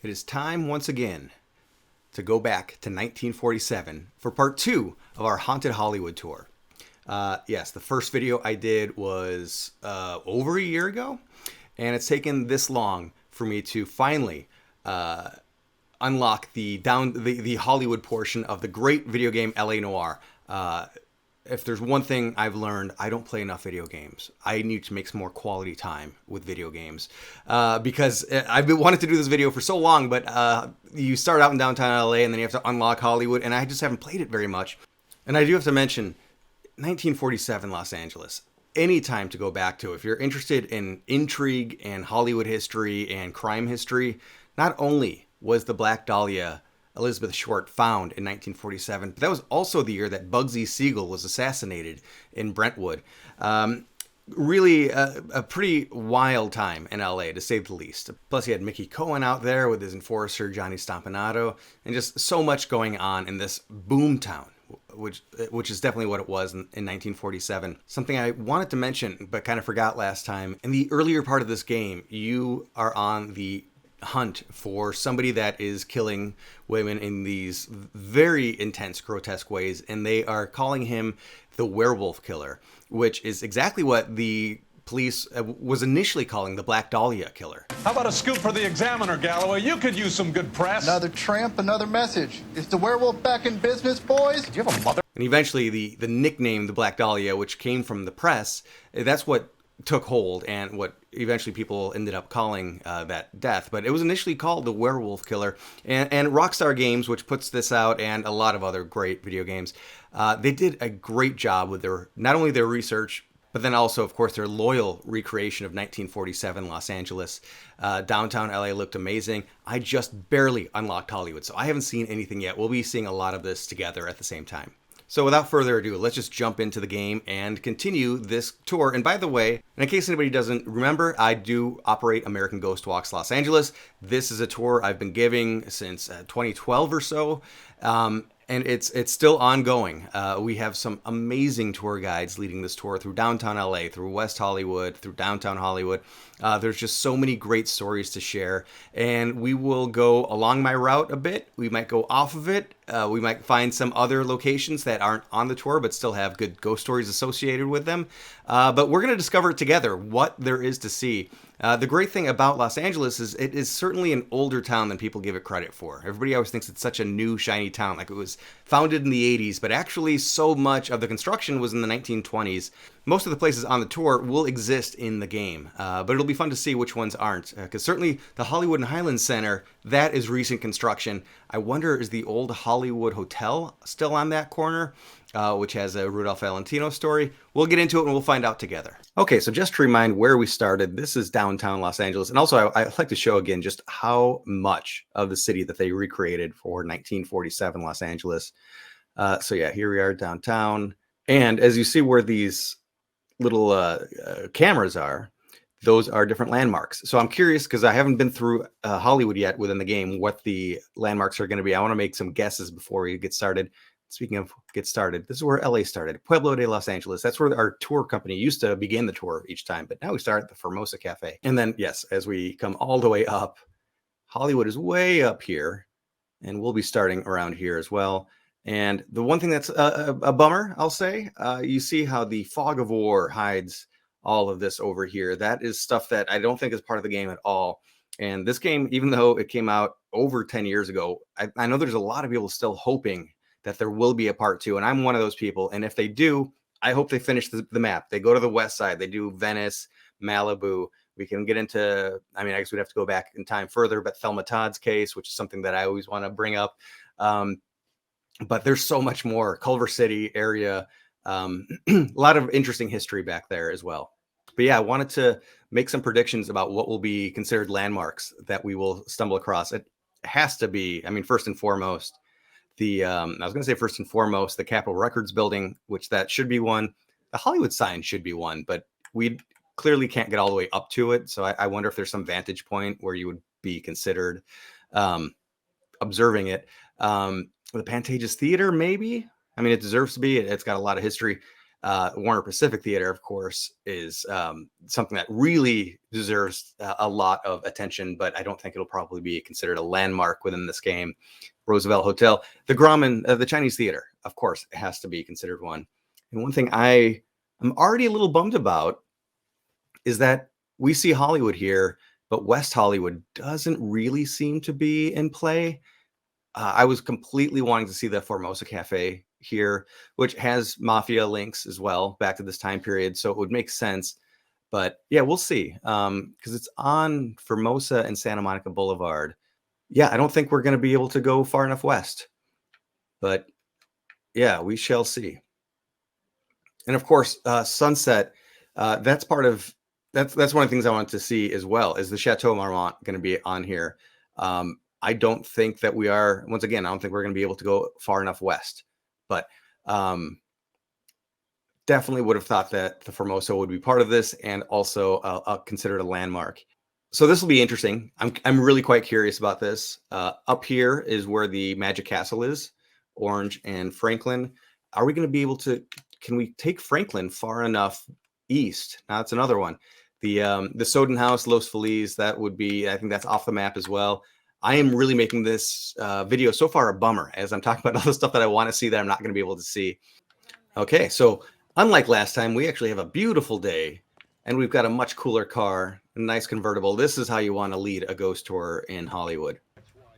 It is time once again to go back to 1947 for part 2 of our Haunted Hollywood tour. Yes, the first video I did was over a year ago, and it's taken this long for me to finally unlock the Hollywood portion of the great video game LA Noire. If there's one thing I've learned, I don't play enough video games. I need to make some more quality time with video games because I've been wanting to do this video for so long, but you start out in downtown LA and then you have to unlock Hollywood, and I just haven't played it very much. And I do have to mention 1947 Los Angeles. Any time to go back to. If you're interested in intrigue and Hollywood history and crime history, not only was the Black Dahlia Elizabeth Short found in 1947, but that was also the year that Bugsy Siegal was assassinated in Brentwood. Really a pretty wild time in LA, to say the least. Plus, you had Mickey Cohen out there with his enforcer, Johnny Stompanato, and just so much going on in this boom town, which is definitely what it was in 1947. Something I wanted to mention, but kind of forgot last time. In the earlier part of this game, you are on the hunt for somebody that is killing women in these very intense, grotesque ways, and they are calling him the Werewolf Killer, which is exactly what the police was initially calling the Black Dahlia Killer. How about a scoop for the Examiner, Galloway? You could use some good press. Another tramp, another message. Is the werewolf back in business, boys? Do you have a mother? And eventually the nickname, the Black Dahlia, which came from the press, that's what took hold and what eventually people ended up calling that death. But it was initially called the Werewolf Killer. And Rockstar Games, which puts this out, and a lot of other great video games, they did a great job with not only their research, but then also, of course, their loyal recreation of 1947 Los Angeles. Downtown LA looked amazing. I just barely unlocked Hollywood, so I haven't seen anything yet. We'll be seeing a lot of this together at the same time. So without further ado, let's just jump into the game and continue this tour. And by the way, in case anybody doesn't remember, I do operate American Ghost Walks Los Angeles. This is a tour I've been giving since 2012 or so. And it's still ongoing. We have some amazing tour guides leading this tour through downtown LA, through West Hollywood, through downtown Hollywood. There's just so many great stories to share. And we will go along my route a bit. We might go off of it. We might find some other locations that aren't on the tour but still have good ghost stories associated with them. But we're going to discover together what there is to see. The great thing about Los Angeles is it is certainly an older town than people give it credit for. Everybody always thinks it's such a new, shiny town, like it was founded in the 80s, but actually so much of the construction was in the 1920s. Most of the places on the tour will exist in the game, but it'll be fun to see which ones aren't, because certainly the Hollywood and Highland Center, that is recent construction. I wonder, is the old Hollywood Hotel still on that corner? Which has a Rudolph Valentino story. We'll get into it and we'll find out together. Okay, so just to remind where we started, this is downtown Los Angeles. And also, I'd like to show again just how much of the city that they recreated for 1947 Los Angeles. So yeah, here we are downtown. And as you see where these little cameras are, those are different landmarks. So I'm curious, because I haven't been through Hollywood yet within the game, what the landmarks are going to be. I want to make some guesses before we get started. Speaking of get started, this is where LA started, Pueblo de Los Angeles. That's where our tour company used to begin the tour each time, but now we start at the Formosa Cafe. And then, yes, as we come all the way up, Hollywood is way up here, and we'll be starting around here as well. And the one thing that's a bummer, I'll say, you see how the fog of war hides all of this over here. That is stuff that I don't think is part of the game at all. And this game, even though it came out over 10 years ago, I know there's a lot of people still hoping that there will be a part 2, and I'm one of those people. And if they do, I hope they finish the map. They go to the west side. They do Venice, Malibu. We can get into, I mean, I guess we'd have to go back in time further, but Thelma Todd's case, which is something that I always want to bring up. But there's so much more. Culver City area, a lot of interesting history back there as well. But yeah, I wanted to make some predictions about what will be considered landmarks that we will stumble across. It has to be, I mean, first and foremost, I was going to say first and foremost, the Capitol Records building, which that should be one. The Hollywood sign should be one, but we clearly can't get all the way up to it. So I wonder if there's some vantage point where you would be considered observing it. The Pantages Theater, maybe. I mean, it deserves to be. It's got a lot of history. Warner Pacific Theater, of course, is something that really deserves a lot of attention, but I don't think it'll probably be considered a landmark within this game. Roosevelt Hotel, the Grauman, the Chinese Theater, of course, it has to be considered one. And one thing I'm already a little bummed about is that we see Hollywood here, but West Hollywood doesn't really seem to be in play. I was completely wanting to see the Formosa Cafe here, which has mafia links as well back to this time period, so it would make sense. But yeah, we'll see, because it's on Formosa and Santa Monica Boulevard. Yeah, I don't think we're going to be able to go far enough west, but yeah, we shall see. And of course, Sunset. That's part of that's one of the things I wanted to see as well. Is the Chateau Marmont going to be on here? I don't think that we are. Once again, I don't think we're going to be able to go far enough west. But definitely would have thought that the Formosa would be part of this, and also considered a landmark. So this will be interesting. I'm really quite curious about this. Up here is where the Magic Castle is, Orange and Franklin. Are we going to be able to? Can we take Franklin far enough east? Now that's another one. The Soden House, Los Feliz, that would be. I think that's off the map as well. I am really making this video so far a bummer, as I'm talking about all the stuff that I want to see that I'm not going to be able to see. Okay, so unlike last time, we actually have a beautiful day, and we've got a much cooler car, a nice convertible. This is how you want to lead a ghost tour in Hollywood.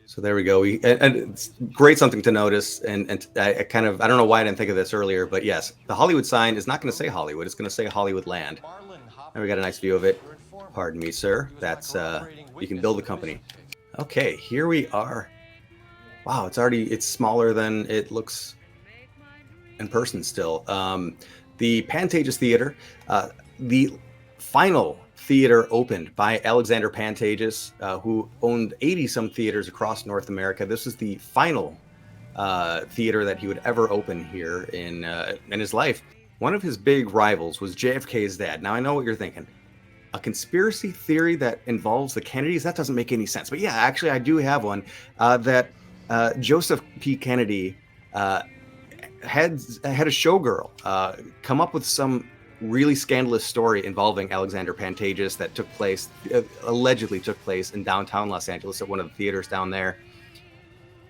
So there we go. And it's great something to notice, and I don't know why I didn't think of this earlier, but yes, the Hollywood sign is not going to say Hollywood. It's going to say Hollywoodland. And we got a nice view of it. Pardon me, sir. That's you can build the company. Okay, here we are. Wow, it's smaller than it looks in person still. The Pantages Theater, the final theater opened by Alexander Pantages, who owned 80-some theaters across North America. This is the final theater that he would ever open here in his life. One of his big rivals was JFK's dad. Now, I know what you're thinking. A conspiracy theory that involves the Kennedys? That doesn't make any sense. But yeah, actually, I do have one that Joseph P. Kennedy had a showgirl come up with some really scandalous story involving Alexander Pantages that allegedly took place in downtown Los Angeles at one of the theaters down there.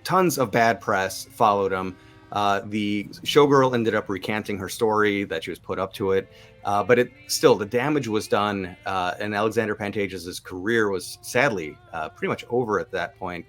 Tons of bad press followed him. The showgirl ended up recanting her story that she was put up to it. But the damage was done, and Alexander Pantages' career was sadly pretty much over at that point.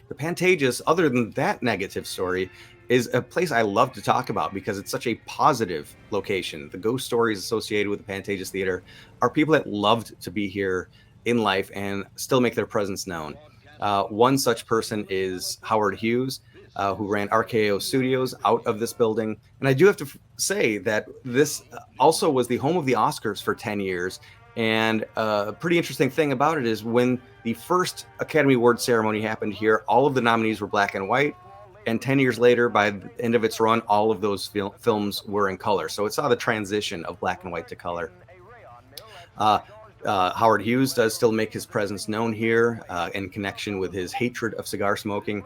The Pantages, other than that negative story, is a place I love to talk about because it's such a positive location. The ghost stories associated with the Pantages Theater are people that loved to be here in life and still make their presence known. One such person is Howard Hughes, who ran RKO Studios out of this building. And I do have to say that this also was the home of the Oscars for 10 years. And a pretty interesting thing about it is when the first Academy Award ceremony happened here, all of the nominees were black and white. And 10 years later, by the end of its run, all of those films were in color. So it saw the transition of black and white to color. Howard Hughes does still make his presence known here in connection with his hatred of cigar smoking.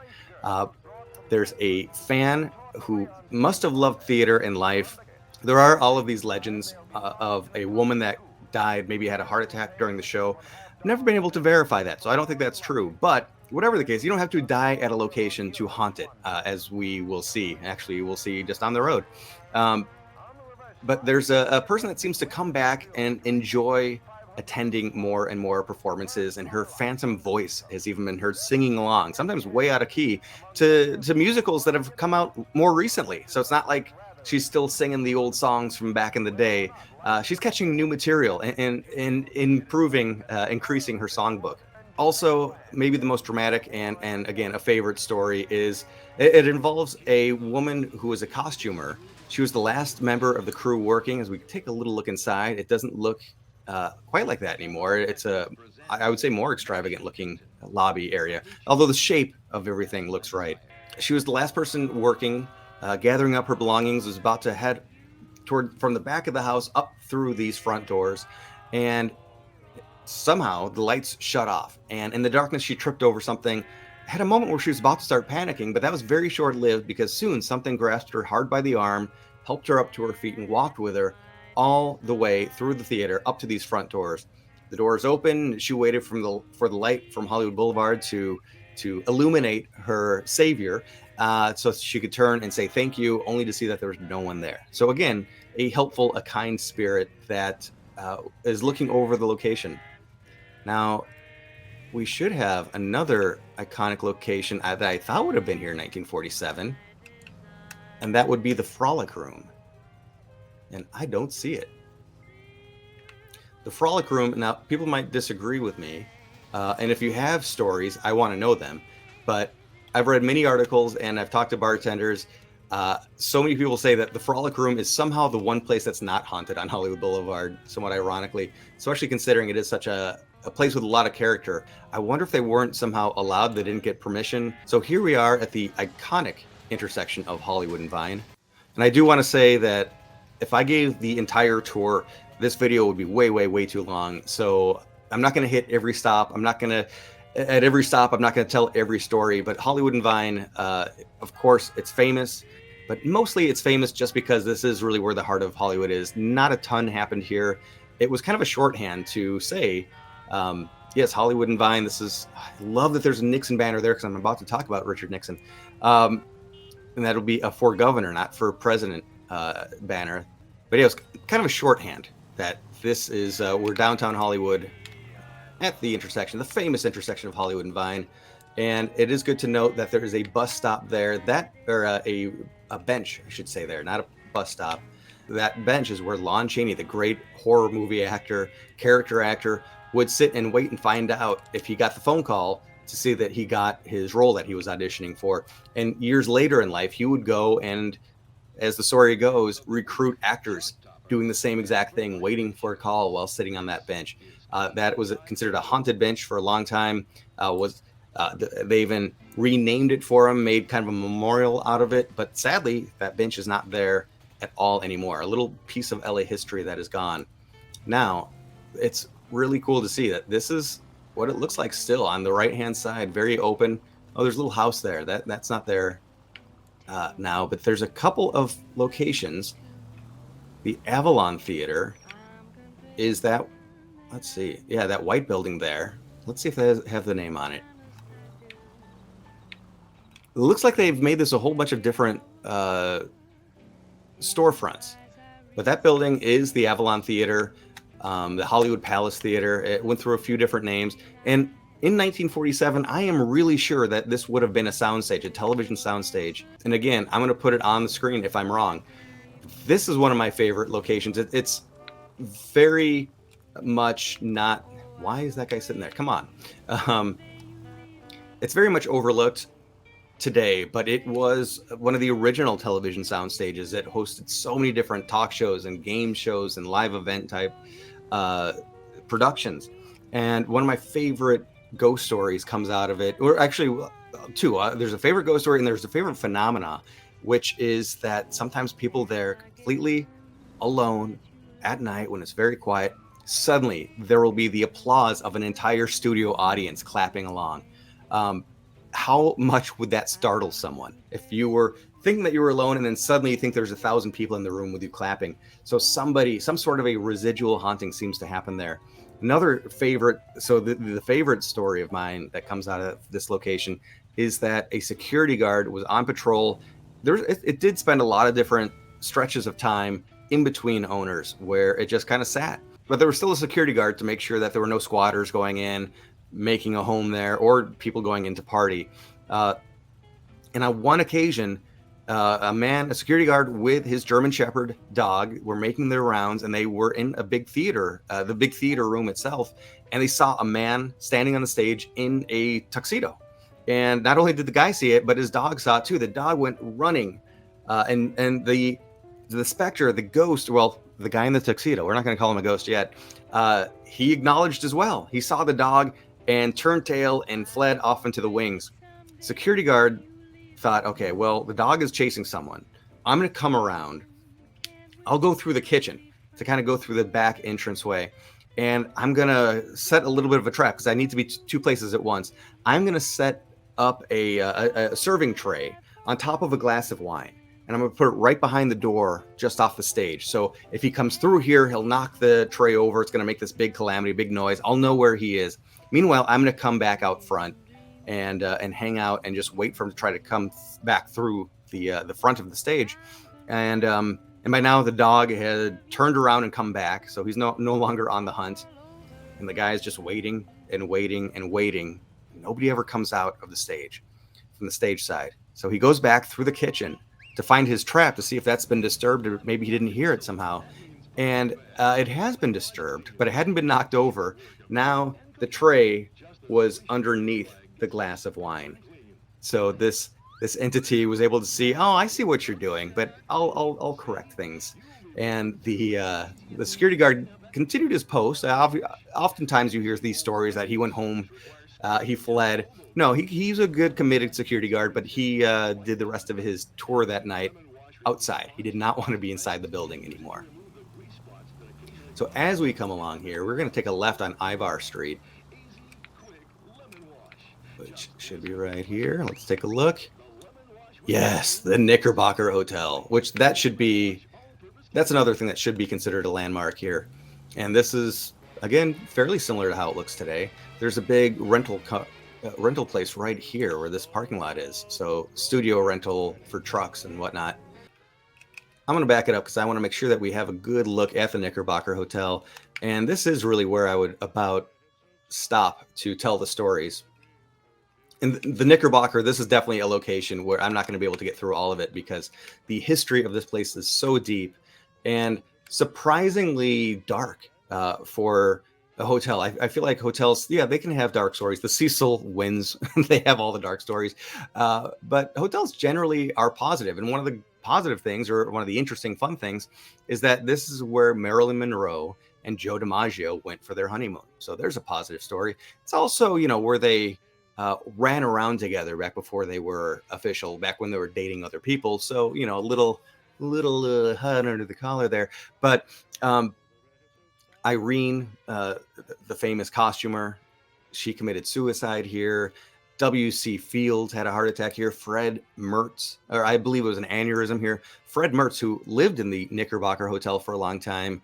There's a fan who must have loved theater in life. There are all of these legends of a woman that died, maybe had a heart attack during the show. I've never been able to verify that, so I don't think that's true. But whatever the case, you don't have to die at a location to haunt it, as we will see. Actually, we'll see just on the road. But there's a person that seems to come back and enjoy attending more and more performances, and her phantom voice has even been heard singing along, sometimes way out of key, to musicals that have come out more recently. So it's not like she's still singing the old songs from back in the day. She's catching new material and increasing her songbook. Also, maybe the most dramatic and again a favorite story is it involves a woman who is a costumer. She was the last member of the crew working. As we take a little look inside, it doesn't look quite like that anymore. It's I would say more extravagant looking lobby area, although the shape of everything looks right. She was the last person working, gathering up her belongings, was about to head from the back of the house up through these front doors, and somehow the lights shut off, and in the darkness she tripped over something, had a moment where she was about to start panicking, but that was very short-lived because soon something grasped her hard by the arm, helped her up to her feet, and walked with her all the way through the theater up to these front doors. The doors open. She waited for the light from Hollywood Boulevard to illuminate her savior, so she could turn and say thank you, only to see that there was no one there. So again, a helpful, a kind spirit that is looking over the location. Now, we should have another iconic location that I thought would have been here in 1947, and that would be the Frolic Room. And I don't see it. The Frolic Room, now people might disagree with me, and if you have stories, I want to know them, but I've read many articles and I've talked to bartenders. So many people say that the Frolic Room is somehow the one place that's not haunted on Hollywood Boulevard, somewhat ironically, especially considering it is such a place with a lot of character. I wonder if they weren't somehow allowed, they didn't get permission. So here we are at the iconic intersection of Hollywood and Vine. And I do want to say that if I gave the entire tour, this video would be way, way, way too long. So I'm not going to hit every stop. At every stop, I'm not going to tell every story, but Hollywood and Vine, of course, it's famous, but mostly it's famous just because this is really where the heart of Hollywood is. Not a ton happened here. It was kind of a shorthand to say, yes, Hollywood and Vine. I love that there's a Nixon banner there because I'm about to talk about Richard Nixon. And that'll be a for governor, not for president banner. But yeah, it was kind of a shorthand that this is, we're downtown Hollywood at the intersection, the famous intersection of Hollywood and Vine. And it is good to note that there is a bus stop there, a bench, I should say there, not a bus stop. That bench is where Lon Chaney, the great horror movie actor, character actor, would sit and wait and find out if he got the phone call to see that he got his role that he was auditioning for. And years later in life, he would go and, as the story goes, recruit actors doing the same exact thing, waiting for a call while sitting on that bench. That was considered a haunted bench for a long time. They even renamed it for him, made kind of a memorial out of it. But sadly, that bench is not there at all anymore. A little piece of LA history that is gone. Now, it's really cool to see that this is what it looks like still on the right-hand side, very open. Oh, there's a little house there. That's not there now, but there's a couple of locations. The Avalon Theater is that, let's see, yeah, that white building there. Let's see if they have the name on it. It looks like they've made this a whole bunch of different storefronts. But that building is the Avalon Theater, the Hollywood Palace Theater. It went through a few different names. And in 1947, I am really sure that this would have been a soundstage, a television soundstage. And again, I'm going to put it on the screen if I'm wrong. This is one of my favorite locations. It's very much not... Why is that guy sitting there? Come on. It's very much overlooked today, but it was one of the original television sound stages that hosted so many different talk shows and game shows and live event type productions. And one of my favorite ghost stories comes out of it, or actually two. There's a favorite ghost story and there's a favorite phenomena, which is that sometimes people there completely alone at night when it's very quiet, suddenly there will be the applause of an entire studio audience clapping along. How much would that startle someone if you were thinking that you were alone and then suddenly you think there's 1,000 people in the room with you clapping? So some sort of a residual haunting seems to happen there. Another favorite, so the favorite story of mine that comes out of this location is that a security guard was on patrol. It did spend a lot of different stretches of time in between owners where it just kind of sat. But there was still a security guard to make sure that there were no squatters going in, making a home there, or people going in to party. And on one occasion, a security guard with his German Shepherd dog were making their rounds, and they were in a big theater, the big theater room itself, and they saw a man standing on the stage in a tuxedo. And not only did the guy see it, but his dog saw it too. The dog went running, and the specter, the ghost, well, the guy in the tuxedo, we're not going to call him a ghost yet, he acknowledged as well. He saw the dog and turned tail and fled off into the wings. Security guard thought, okay, well, the dog is chasing someone. I'm going to come around. I'll go through the kitchen to kind of go through the back entranceway. And I'm going to set a little bit of a trap because I need to be two places at once. I'm going to set up a serving tray on top of a glass of wine. and I'm going to put it right behind the door, just off the stage. So if he comes through here, he'll knock the tray over. It's going to make this big calamity, big noise. I'll know where he is. Meanwhile, I'm going to come back out front and hang out and just wait for him to try to come back through the front of the stage. And by now the dog had turned around and come back, so he's no longer on the hunt. And the guy is just waiting and waiting and waiting. Nobody ever comes out of the stage from the stage side. So he goes back through the kitchen to find his trap to see if that's been disturbed, or maybe he didn't hear it somehow. And it has been disturbed, but it hadn't been knocked over. Now the tray was underneath the glass of wine. So this entity was able to see, oh, I see what you're doing, but I'll correct things. And the security guard continued his post. Oftentimes you hear these stories that he went home, he fled. No, he's a good committed security guard, but he did the rest of his tour that night outside. He did not want to be inside the building anymore. So as we come along here, we're going to take a left on Ivar Street, which should be right here. Let's take a look. Yes, the Knickerbocker Hotel, which that's another thing that should be considered a landmark here. And this is, again, fairly similar to how it looks today. There's a big rental place right here where this parking lot is. So studio rental for trucks and whatnot. I'm going to back it up because I want to make sure that we have a good look at the Knickerbocker Hotel. And this is really where I would about stop to tell the stories. And the Knickerbocker, this is definitely a location where I'm not going to be able to get through all of it because the history of this place is so deep and surprisingly dark for a hotel. I feel like hotels, yeah, they can have dark stories. The Cecil wins. They have all the dark stories. But hotels generally are positive. And one of the positive things, or one of the interesting fun things, is that this is where Marilyn Monroe and Joe DiMaggio went for their honeymoon. So there's a positive story. It's also, where they ran around together back before they were official, back when they were dating other people. So, a little hot under the collar there. But Irene, the famous costumer, she committed suicide here. W.C. Fields had a heart attack here. Fred Mertz, or I believe it was an aneurysm here. Fred Mertz, who lived in the Knickerbocker Hotel for a long time,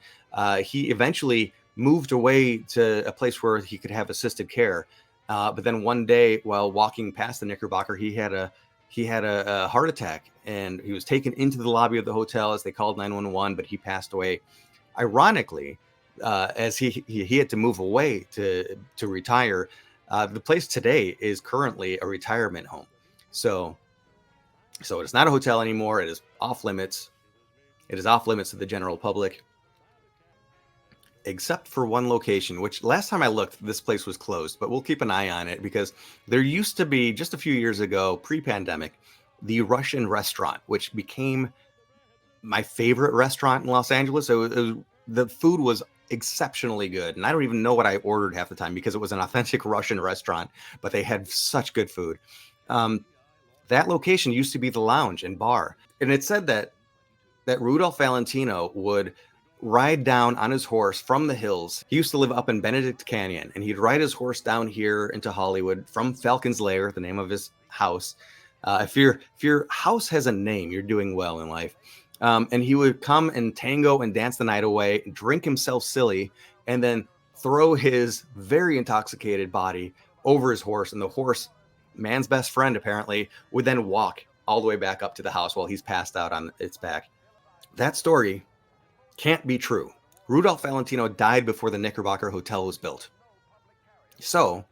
he eventually moved away to a place where he could have assisted care. But then one day, while walking past the Knickerbocker, he had a heart attack, and he was taken into the lobby of the hotel as they called 911. But he passed away. Ironically, as he had to move away to retire. The place today is currently a retirement home. So it's not a hotel anymore. It is off limits. It is off limits to the general public, except for one location, which last time I looked, this place was closed, but we'll keep an eye on it because there used to be, just a few years ago, pre-pandemic, the Russian restaurant, which became my favorite restaurant in Los Angeles. The food was exceptionally good, and I don't even know what I ordered half the time because it was an authentic Russian restaurant, but they had such good food. That location used to be the lounge and bar, and it said that Rudolph Valentino would ride down on his horse from the hills. He used to live up in Benedict Canyon, and he'd ride his horse down here into Hollywood from Falcon's Lair, the name of his house. If your house has a name, you're doing well in life. And he would come and tango and dance the night away, drink himself silly, and then throw his very intoxicated body over his horse. And the horse, man's best friend apparently, would then walk all the way back up to the house while he's passed out on its back. That story can't be true. Rudolph Valentino died before the Knickerbocker Hotel was built. So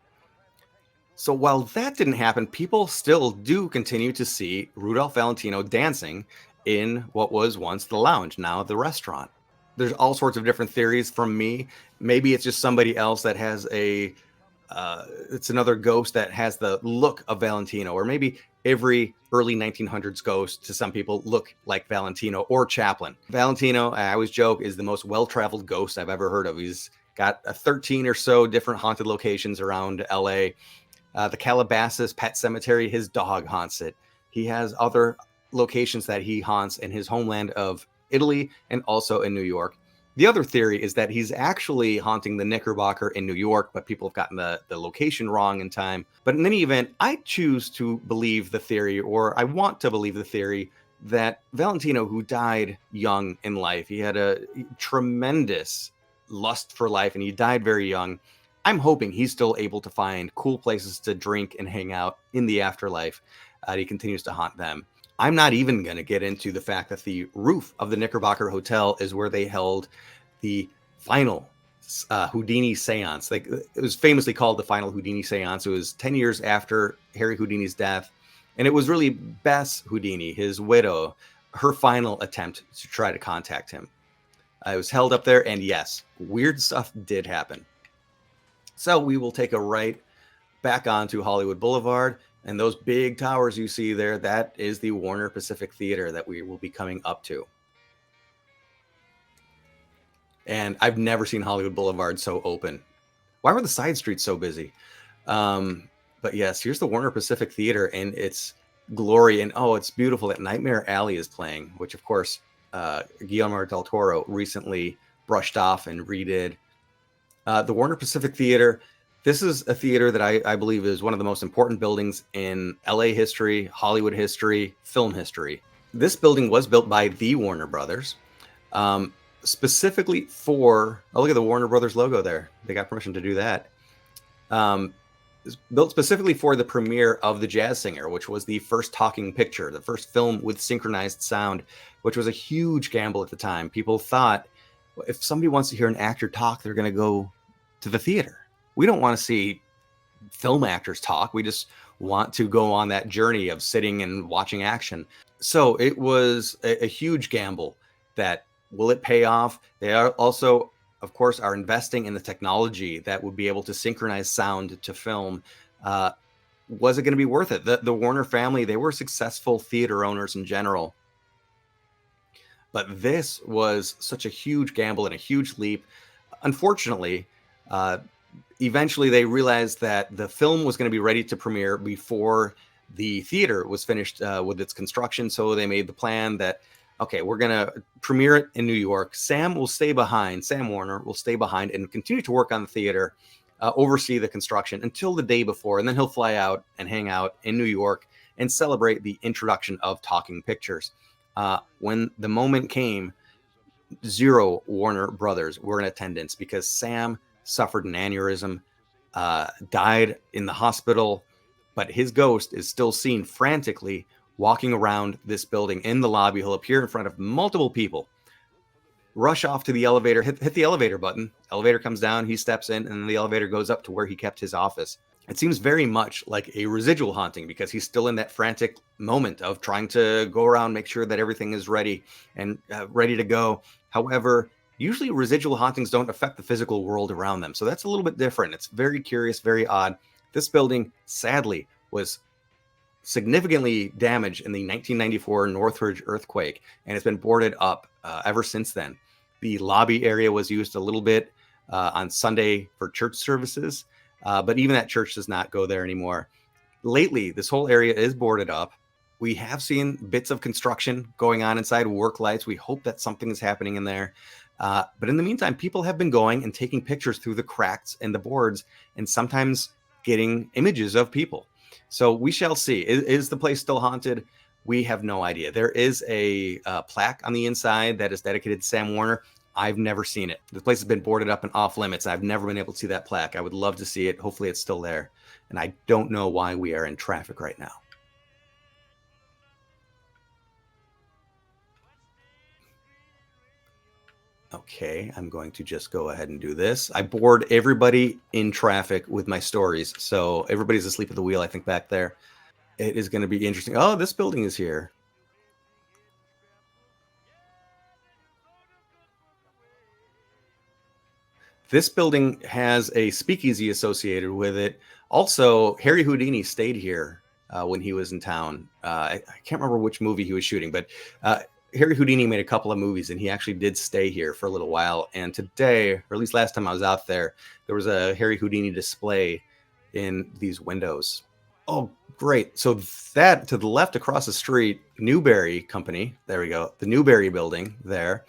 while that didn't happen, people still do continue to see Rudolph Valentino dancing in what was once the lounge, now the restaurant. There's all sorts of different theories from me. Maybe it's just somebody else that has it's another ghost that has the look of Valentino, or maybe every early 1900s ghost to some people look like Valentino or Chaplin. Valentino, I always joke, is the most well-traveled ghost I've ever heard of. He's got 13 or so different haunted locations around LA. The Calabasas Pet Cemetery, his dog haunts it. He has other locations that he haunts in his homeland of Italy and also in New York. The other theory is that he's actually haunting the Knickerbocker in New York, but people have gotten the location wrong in time. But in any event, I choose to believe the theory, or I want to believe the theory, that Valentino, who died young in life, he had a tremendous lust for life and he died very young. I'm hoping he's still able to find cool places to drink and hang out in the afterlife. He continues to haunt them. I'm not even going to get into the fact that the roof of the Knickerbocker Hotel is where they held the final Houdini seance. Like, it was famously called the final Houdini seance. It was 10 years after Harry Houdini's death. And it was really Bess Houdini, his widow, her final attempt to try to contact him. I was held up there, and yes, weird stuff did happen. So we will take a right back onto Hollywood Boulevard, and those big towers you see there, that is the Warner Pacific Theater that we will be coming up to. And I've never seen Hollywood Boulevard so open. Why were the side streets so busy? But yes, here's the Warner Pacific Theater and its glory. And oh, it's beautiful that Nightmare Alley is playing, which of course, Guillermo del Toro recently brushed off and redid. The Warner Pacific Theater, this is a theater that I believe is one of the most important buildings in LA history, Hollywood history, film history. This building was built by the Warner Brothers, specifically for, oh, look at the Warner Brothers logo there. They got permission to do that. Built specifically for the premiere of The Jazz Singer, which was the first talking picture, the first film with synchronized sound, which was a huge gamble at the time. People thought, if somebody wants to hear an actor talk, they're going to go to the theater. We don't want to see film actors talk. We just want to go on that journey of sitting and watching action. So it was a huge gamble that, will it pay off? They are also, of course, are investing in the technology that would be able to synchronize sound to film. Was it going to be worth it? The Warner family, they were successful theater owners in general. But this was such a huge gamble and a huge leap. Unfortunately, eventually they realized that the film was going to be ready to premiere before the theater was finished with its construction. So they made the plan that, okay, we're going to premiere it in New York. Sam will stay behind. Sam Warner will stay behind and continue to work on the theater, oversee the construction until the day before. And then he'll fly out and hang out in New York and celebrate the introduction of talking pictures. When the moment came, zero Warner Brothers were in attendance because Sam suffered an aneurysm, died in the hospital, but his ghost is still seen frantically walking around this building in the lobby. He'll appear in front of multiple people, rush off to the elevator, hit the elevator button. Elevator comes down, he steps in, and the elevator goes up to where he kept his office. It seems very much like a residual haunting because he's still in that frantic moment of trying to go around, make sure that everything is ready and ready to go. However, usually residual hauntings don't affect the physical world around them. So that's a little bit different. It's very curious, very odd. This building, sadly, was significantly damaged in the 1994 Northridge earthquake, and it's been boarded up ever since then. The lobby area was used a little bit on Sunday for church services, but even that church does not go there anymore. Lately, this whole area is boarded up. We have seen bits of construction going on inside, work lights. We hope that something is happening in there. But in the meantime, people have been going and taking pictures through the cracks in the boards and sometimes getting images of people. So we shall see. Is the place still haunted? We have no idea. There is a plaque on the inside that is dedicated to Sam Warner. I've never seen it. The place has been boarded up and off limits. I've never been able to see that plaque. I would love to see it. Hopefully it's still there. And I don't know why we are in traffic right now. Okay, I'm going to just go ahead and do this. I bored everybody in traffic with my stories. So everybody's asleep at the wheel, I think, back there. It is going to be interesting. Oh, this building is here. This building has a speakeasy associated with it. Also, Harry Houdini stayed here when he was in town. I can't remember which movie he was shooting, but Harry Houdini made a couple of movies, and he actually did stay here for a little while. And today, or at least last time I was out there, there was a Harry Houdini display in these windows. Oh, great. So that to the left across the street, Newberry Company. There we go. The Newberry building there.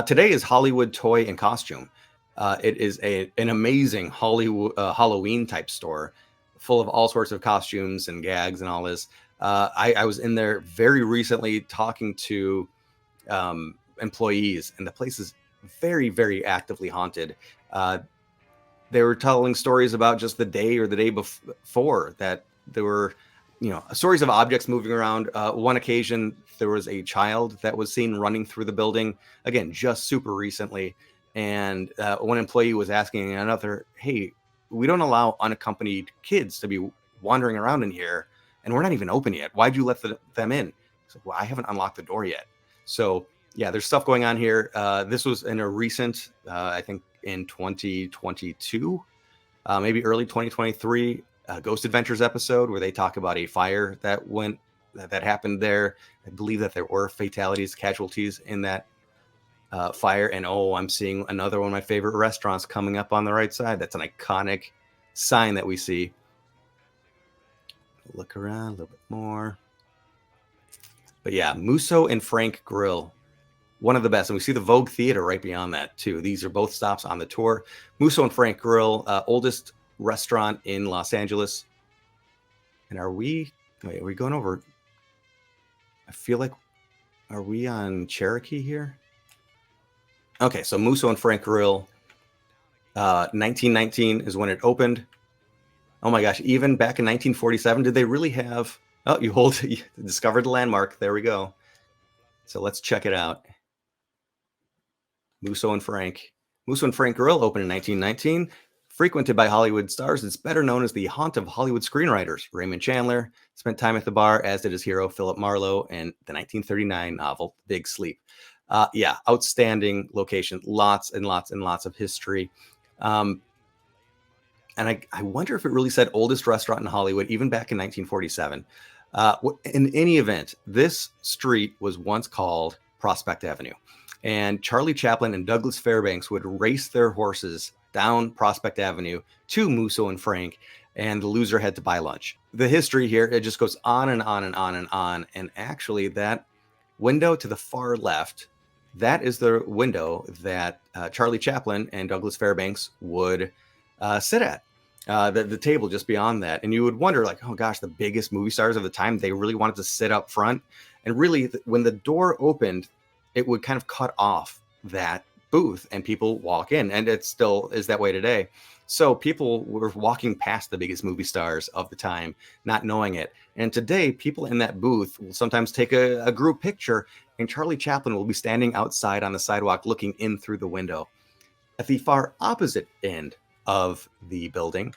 Today is Hollywood Toy and Costume. It is an amazing Hollywood Halloween type store. full of all sorts of costumes and gags and all this. I was in there very recently talking to employees, and the place is very, very actively haunted. They were telling stories about just the day or the day before that there were, stories of objects moving around. One occasion, there was a child that was seen running through the building, again, just super recently. And one employee was asking another, hey, we don't allow unaccompanied kids to be wandering around in here, and we're not even open yet. Why'd you let them in? So, well, I haven't unlocked the door yet. So yeah, there's stuff going on here. This was in a recent, I think in 2022, maybe early 2023, Ghost Adventures episode where they talk about a fire that happened there. I believe that there were fatalities, casualties in that fire. And I'm seeing another one of my favorite restaurants coming up on the right side. That's an iconic sign that we see. Look around a little bit more. But yeah, Musso and Frank Grill, one of the best. And we see the Vogue Theater right beyond that too. These are both stops on the tour. Musso and Frank Grill, oldest restaurant in Los Angeles. And are we going over? I feel like, are we on Cherokee here? Okay, so Musso and Frank Grill, 1919 is when it opened. Oh my gosh, even back in 1947, did they really have... Oh, you discovered the landmark. There we go. So let's check it out. Musso and Frank Grill opened in 1919. Frequented by Hollywood stars, it's better known as the haunt of Hollywood screenwriters. Raymond Chandler spent time at the bar, as did his hero Philip Marlowe in the 1939 novel Big Sleep. Yeah, outstanding location. Lots and lots and lots of history. And I wonder if it really said oldest restaurant in Hollywood, even back in 1947. In any event, this street was once called Prospect Avenue. And Charlie Chaplin and Douglas Fairbanks would race their horses down Prospect Avenue to Musso and Frank, and the loser had to buy lunch. The history here, it just goes on and on and on and on. And actually, that window to the far left, that is the window that Charlie Chaplin and Douglas Fairbanks would sit at. The table just beyond that. And you would wonder, like, oh gosh, the biggest movie stars of the time, they really wanted to sit up front. And really, when the door opened, it would kind of cut off that booth and people walk in. And it still is that way today. So people were walking past the biggest movie stars of the time, not knowing it. And today, people in that booth will sometimes take a group picture, and Charlie Chaplin will be standing outside on the sidewalk looking in through the window. At the far opposite end of the building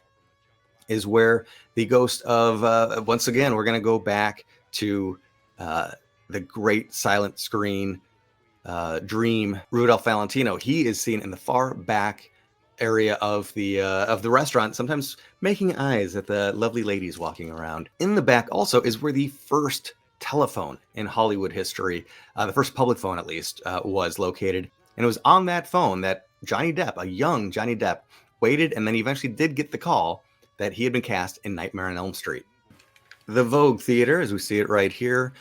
is where the ghost of, once again, we're going to go back to the great silent screen dream, Rudolph Valentino. He is seen in the far back area of the restaurant, sometimes making eyes at the lovely ladies walking around. In the back also is where the first telephone in Hollywood history, the first public phone at least, was located. And it was on that phone that Johnny Depp, a young Johnny Depp, waited and then eventually did get the call that he had been cast in Nightmare on Elm Street. The Vogue Theater, as we see it right here,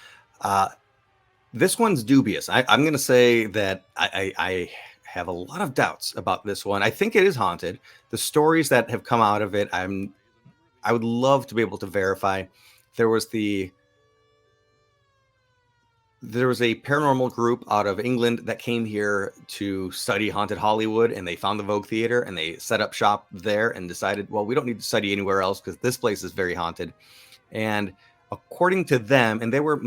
this one's dubious. I'm going to say that I have a lot of doubts about this one. I think it is haunted. The stories that have come out of it, I would love to be able to verify. There was a paranormal group out of England that came here to study haunted Hollywood, and they found the Vogue Theater and they set up shop there and decided, well, we don't need to study anywhere else because this place is very haunted. And according to them, and they were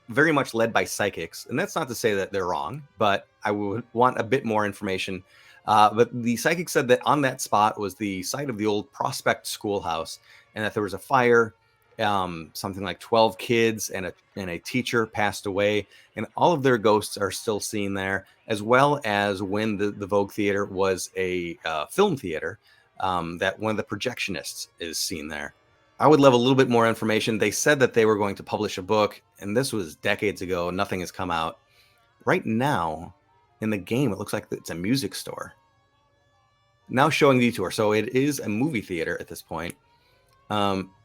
very much led by psychics, and that's not to say that they're wrong, but I would want a bit more information. But the psychic said that on that spot was the site of the old Prospect Schoolhouse, and that there was a fire. Something like 12 kids and a teacher passed away, and all of their ghosts are still seen there, as well as when the Vogue Theater was a film theater, that one of the projectionists is seen there. I would love a little bit more information. They said that they were going to publish a book, and this was decades ago. Nothing has come out. Right now, in the game, it looks like it's a music store. Now showing Detour. So it is a movie theater at this point.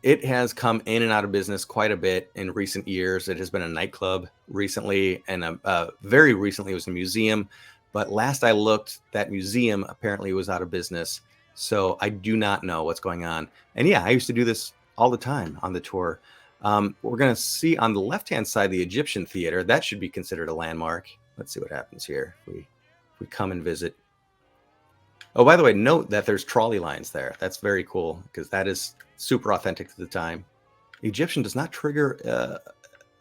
It has come in and out of business quite a bit in recent years. It has been a nightclub recently, and very recently it was a museum. But last I looked, that museum apparently was out of business. So I do not know what's going on. And yeah, I used to do this all the time on the tour. We're going to see on the left-hand side the Egyptian Theater. That should be considered a landmark. Let's see what happens here if we come and visit. Oh, by the way, note that there's trolley lines there. That's very cool because that is super authentic to the time. Egyptian does not trigger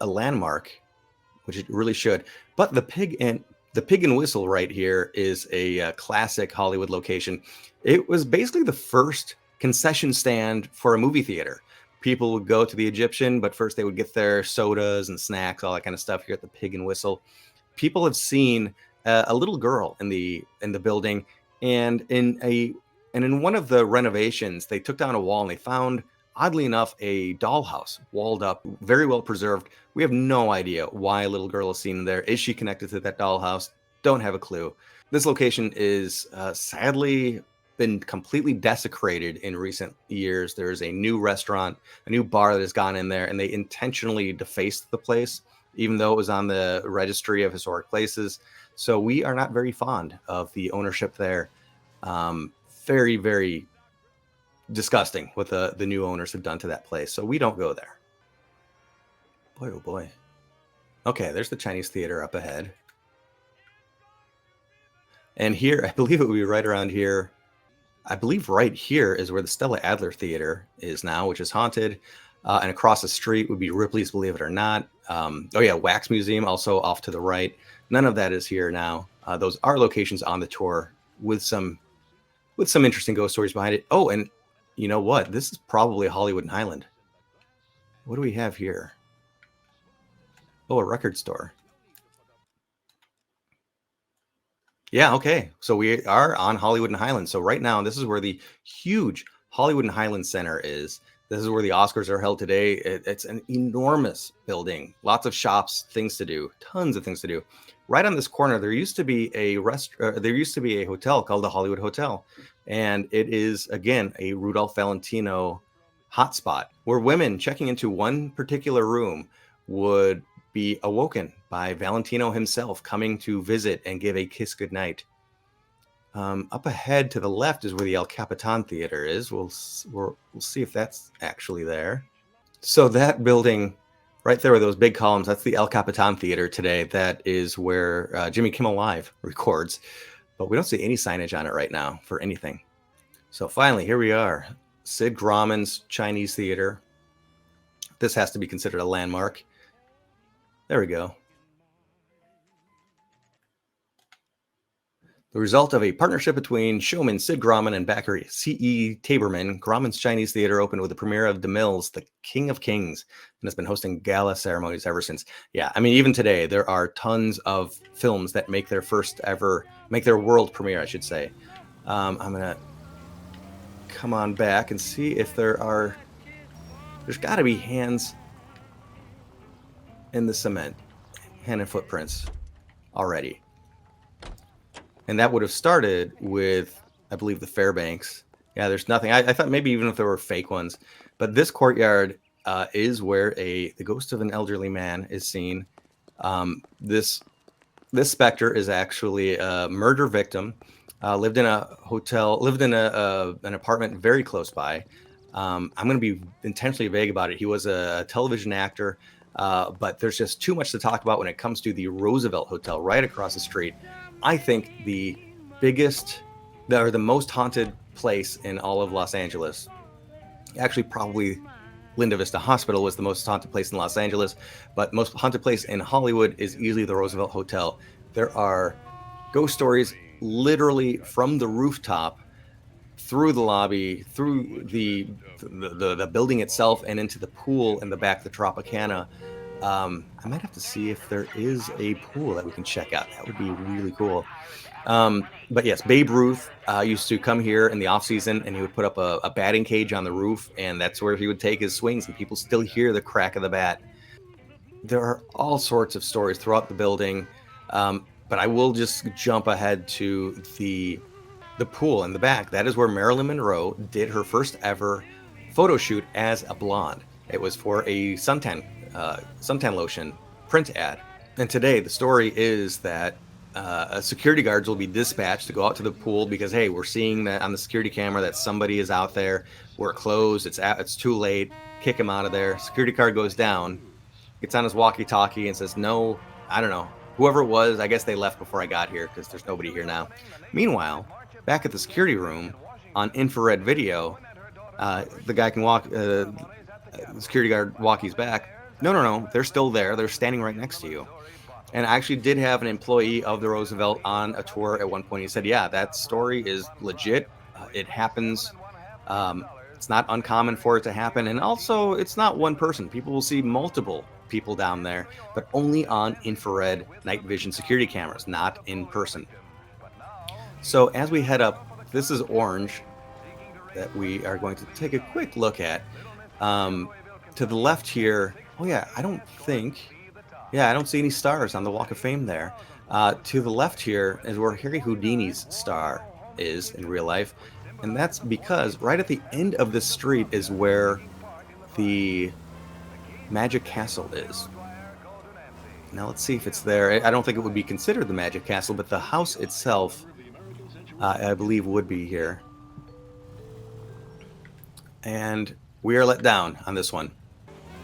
a landmark, which it really should. But the Pig and Whistle right here is a classic Hollywood location. It was basically the first concession stand for a movie theater. People would go to the Egyptian, but first they would get their sodas and snacks, all that kind of stuff here at the Pig and Whistle. People have seen a little girl in the building, and in one of the renovations, they took down a wall and they found, oddly enough, a dollhouse walled up, very well preserved. We have no idea why a little girl is seen there. Is she connected to that dollhouse? Don't have a clue. This location is sadly been completely desecrated in recent years. There's a new restaurant, a new bar that has gone in there, and they intentionally defaced the place, even though it was on the registry of historic places. So we are not very fond of the ownership there. Very, very disgusting what the new owners have done to that place. So we don't go there. Boy, oh boy. Okay, there's the Chinese Theater up ahead. And here, I believe it would be right around here. I believe right here is where the Stella Adler Theater is now, which is haunted. And across the street would be Ripley's Believe It or Not. Oh yeah, Wax Museum, also off to the right. None of that is here now. Those are locations on the tour with some interesting ghost stories behind it. Oh, and you know what? This is probably Hollywood and Highland. What do we have here? Oh, a record store. Yeah, okay. So we are on Hollywood and Highland. So right now, this is where the huge Hollywood and Highland Center is. This is where the Oscars are held today. It's an enormous building. Lots of shops, things to do, tons of things to do. Right on this corner, there used to be a hotel called the Hollywood Hotel. And it is, again, a Rudolph Valentino hotspot where women checking into one particular room would be awoken by Valentino himself coming to visit and give a kiss goodnight. Up ahead to the left is where the El Capitan Theater is. We'll see if that's actually there. So that building right there with those big columns, that's the El Capitan Theater today. That is where Jimmy Kimmel Live records. But we don't see any signage on it right now for anything. So finally, here we are. Sid Grauman's Chinese Theater. This has to be considered a landmark. There we go. The result of a partnership between showman Sid Grauman and backer C.E. Taberman, Grauman's Chinese Theater opened with the premiere of DeMille's The King of Kings and has been hosting gala ceremonies ever since. Yeah, I mean, even today, there are tons of films that make their world premiere, I should say. I'm going to come on back and see if there's got to be hands in the cement, hand and footprints already. And that would have started with, I believe, the Fairbanks. Yeah, there's nothing. I thought maybe even if there were fake ones. But this courtyard is where the ghost of an elderly man is seen. This specter is actually a murder victim. Lived in a hotel, lived in an apartment very close by. I'm going to be intentionally vague about it. He was a television actor, but there's just too much to talk about when it comes to the Roosevelt Hotel right across the street. I think the most haunted place in all of Los Angeles, actually probably Linda Vista Hospital was the most haunted place in Los Angeles, but most haunted place in Hollywood is easily the Roosevelt Hotel. There are ghost stories literally from the rooftop through the lobby, through the building itself, and into the pool in the back of the Tropicana. I might have to see if there is a pool that we can check out. That would be really cool. But yes, Babe Ruth used to come here in the off season, and he would put up a batting cage on the roof, and that's where he would take his swings, and people still hear the crack of the bat. There are all sorts of stories throughout the building, but I will just jump ahead to the pool in the back. That is where Marilyn Monroe did her first ever photo shoot as a blonde. It was for a suntan lotion print ad. And today the story is that security guards will be dispatched to go out to the pool because, hey, we're seeing that on the security camera that somebody is out there. We're closed. It's too late. Kick him out of there. Security guard goes down, gets on his walkie-talkie and says, no, I don't know. Whoever it was, I guess they left before I got here because there's nobody here now. Meanwhile, back at the security room on infrared video, the guy can walk, the security guard walkies back. No, they're still there. They're standing right next to you. And I actually did have an employee of the Roosevelt on a tour at one point. He said, yeah, that story is legit. It happens. It's not uncommon for it to happen. And also, it's not one person. People will see multiple people down there, but only on infrared night vision security cameras, not in person. So as we head up, this is Orange that we are going to take a quick look at. To the left here, oh yeah, I don't see any stars on the Walk of Fame there. To the left here is where Harry Houdini's star is in real life. And that's because right at the end of this street is where the Magic Castle is. Now let's see if it's there. I don't think it would be considered the Magic Castle, but the house itself, I believe, would be here. And we are let down on this one.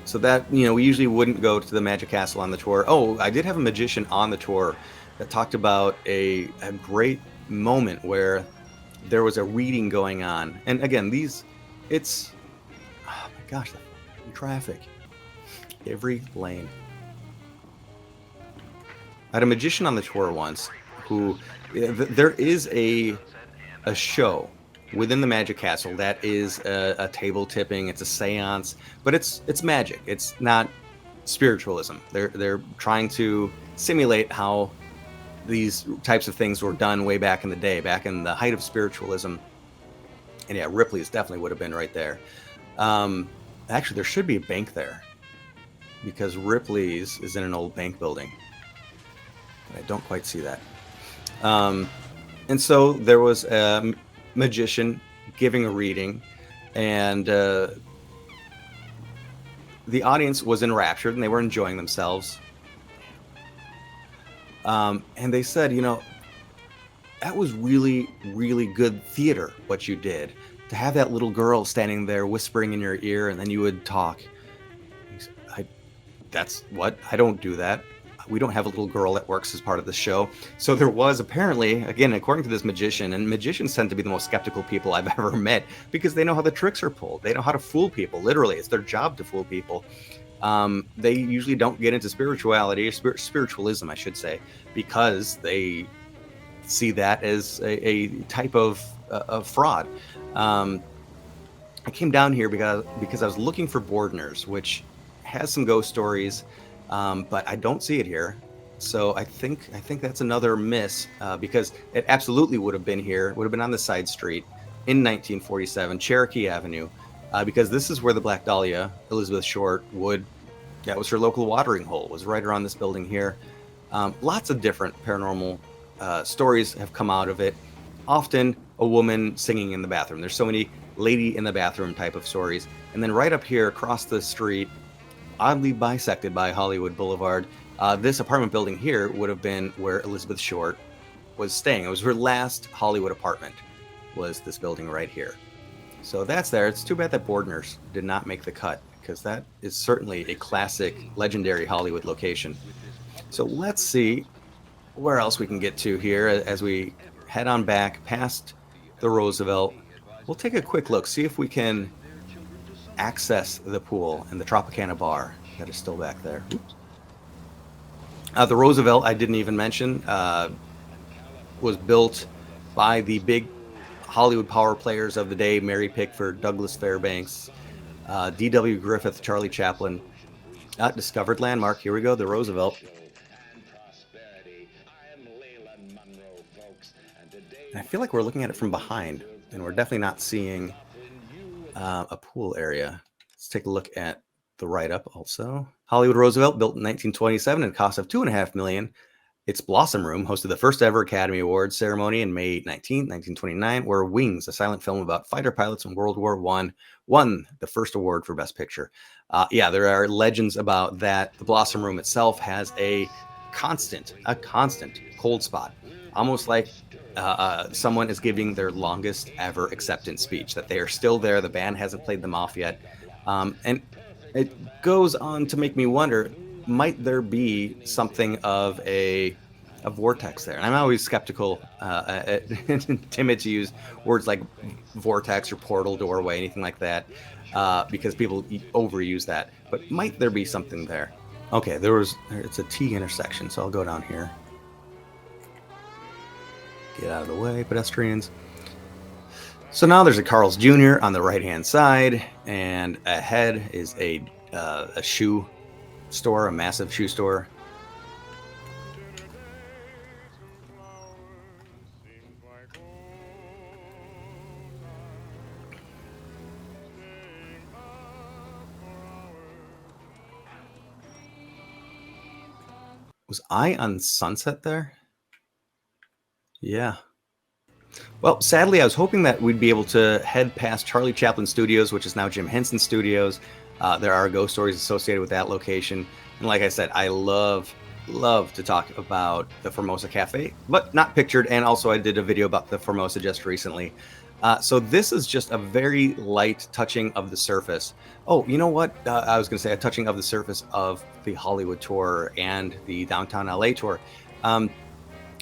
So that, we usually wouldn't go to the Magic Castle on the tour. Oh, I did have a magician on the tour that talked about a great moment where there was a reading going on. And again, oh my gosh, the traffic. Every lane. I had a magician on the tour once who, there is a show within the Magic Castle that is a table tipping. It's a seance, but it's magic. It's not spiritualism. They're trying to simulate how these types of things were done way back in the day, back in the height of spiritualism. And yeah, Ripley's definitely would have been right there. Actually, there should be a bank there because Ripley's is in an old bank building. I don't quite see that. And so there was a magician giving a reading, and the audience was enraptured and they were enjoying themselves. And they said, that was really, really good theater, what you did. To have that little girl standing there whispering in your ear and then you would talk. I don't do that. We don't have a little girl that works as part of the show. So there was apparently, again, according to this magician, and magicians tend to be the most skeptical people I've ever met because they know how the tricks are pulled. They know how to fool people. Literally, it's their job to fool people. They usually don't get into spirituality, spiritualism, I should say, because they see that as a type of fraud. I came down here because I was looking for Boardner's, which has some ghost stories, but I don't see it here. So I think that's another miss, because it absolutely would have been here. Would have been on the side street in 1947, Cherokee Avenue, because this is where the Black Dahlia, Elizabeth Short, that was her local watering hole, was right around this building here. Lots of different paranormal stories have come out of it. Often a woman singing in the bathroom. There's so many lady in the bathroom type of stories. And then right up here across the street, oddly bisected by Hollywood Boulevard, this apartment building here would have been where Elizabeth Short was staying. It was her last Hollywood apartment, was this building right here. So that's there. It's too bad that Boardner's did not make the cut, because that is certainly a classic, legendary Hollywood location. So let's see where else we can get to here as we head on back past the Roosevelt. We'll take a quick look, see if we can access the pool and the Tropicana bar that is still back there. The Roosevelt, I didn't even mention, was built by the big Hollywood power players of the day: Mary Pickford, Douglas Fairbanks, D.W. Griffith, Charlie Chaplin. Discovered landmark. Here we go, the Roosevelt. And I feel like we're looking at it from behind, and we're definitely not seeing a pool area. Let's take a look at the write-up also. Hollywood Roosevelt, built in 1927 at a cost of $2.5 million. Its Blossom Room hosted the first ever Academy Awards ceremony in May 19, 1929, where Wings, a silent film about fighter pilots in World War I, won the first award for Best Picture. There are legends about that. The Blossom Room itself has a a constant cold spot, almost like someone is giving their longest ever acceptance speech, that they are still there. The band hasn't played them off yet. And it goes on to make me wonder, might there be something of a vortex there? And I'm always skeptical, timid to use words like vortex or portal, doorway, anything like that, because people overuse that. But might there be something there? Okay, it's a T intersection, so I'll go down here. Get out of the way, pedestrians. So now there's a Carl's Jr. on the right-hand side, and ahead is a shoe store, a massive shoe store. Was I on Sunset there? Yeah. Well, sadly, I was hoping that we'd be able to head past Charlie Chaplin Studios, which is now Jim Henson Studios. There are ghost stories associated with that location. And like I said, I love to talk about the Formosa Cafe, but not pictured. And also I did a video about the Formosa just recently. So this is just a very light touching of the surface. Oh, you know what? I was going to say a touching of the surface of the Hollywood tour and the downtown LA tour.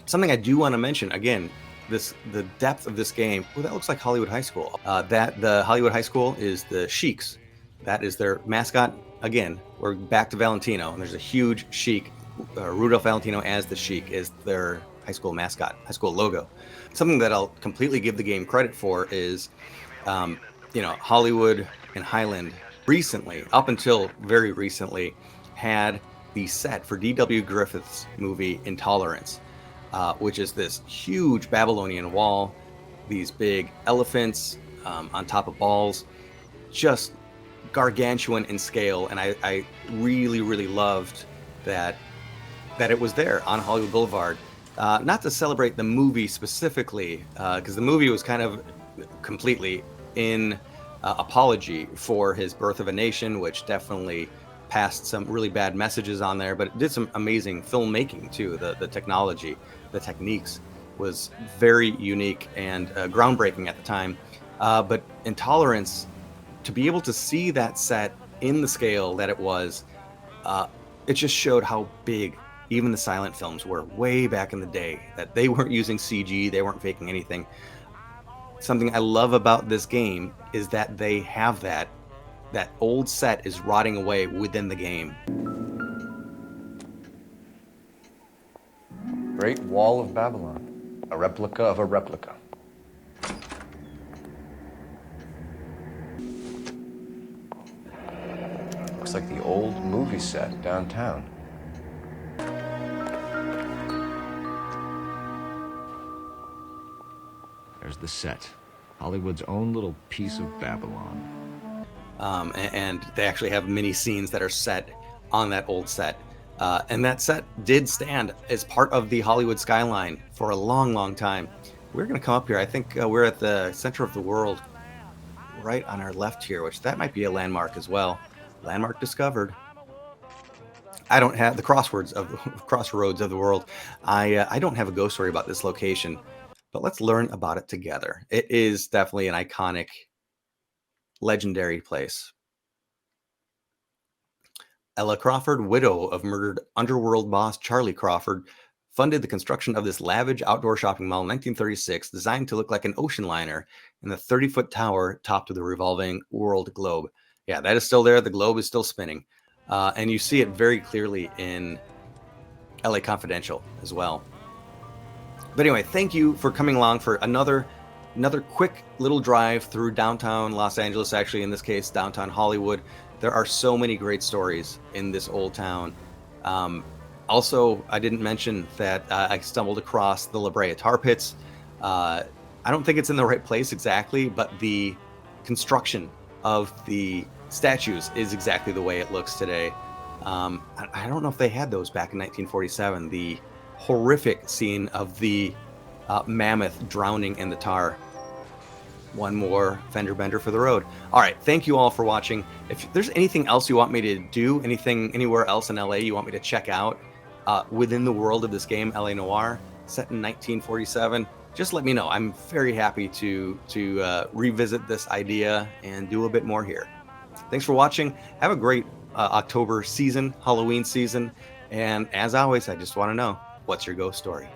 Something I do want to mention, again, the depth of this game. Oh, that looks like Hollywood High School. The Hollywood High School is the Sheiks. That is their mascot. Again, we're back to Valentino, and there's a huge Sheik. Rudolph Valentino as the Sheik is their high school mascot, high school logo. Something that I'll completely give the game credit for is, Hollywood and Highland recently, up until very recently, had the set for D.W. Griffith's movie Intolerance, which is this huge Babylonian wall, these big elephants on top of balls, just gargantuan in scale. And I really, really loved that it was there on Hollywood Boulevard. Not to celebrate the movie specifically, because the movie was kind of completely in apology for his Birth of a Nation, which definitely passed some really bad messages on there, but it did some amazing filmmaking too. The technology, the techniques was very unique and groundbreaking at the time. But Intolerance, to be able to see that set in the scale that it was, it just showed how big even the silent films were way back in the day, that they weren't using CG, they weren't faking anything. Something I love about this game is that they have that old set is rotting away within the game. Great Wall of Babylon, a replica of a replica. Looks like the old movie set downtown. There's the set. Hollywood's own little piece of Babylon. And they actually have mini scenes that are set on that old set. And that set did stand as part of the Hollywood skyline for a long, long time. We're going to come up here. I think we're at the center of the world, right on our left here, which that might be a landmark as well. Landmark discovered. I don't have the crossroads of the world. I don't have a ghost story about this location, but let's learn about it together. It is definitely an iconic, legendary place. Ella Crawford, widow of murdered underworld boss Charlie Crawford, funded the construction of this lavish outdoor shopping mall in 1936, designed to look like an ocean liner in the 30-foot tower topped with a revolving world globe. Yeah, that is still there. The globe is still spinning. And you see it very clearly in LA Confidential as well. But anyway, thank you for coming along for another quick little drive through downtown Los Angeles, actually in this case, downtown Hollywood. There are so many great stories in this old town. Also, I didn't mention that I stumbled across the La Brea Tar Pits. I don't think it's in the right place exactly, but the construction of the statues is exactly the way it looks today. I don't know if they had those back in 1947. The horrific scene of the mammoth drowning in the tar. One more fender bender for the road. All right, thank you all for watching. If there's anything else you want me to do, anything anywhere else in LA you want me to check out, within the world of this game, LA Noire, set in 1947, just let me know. I'm very happy to revisit this idea and do a bit more here. Thanks for watching. Have a great October season, Halloween season. And as always, I just want to know, what's your ghost story?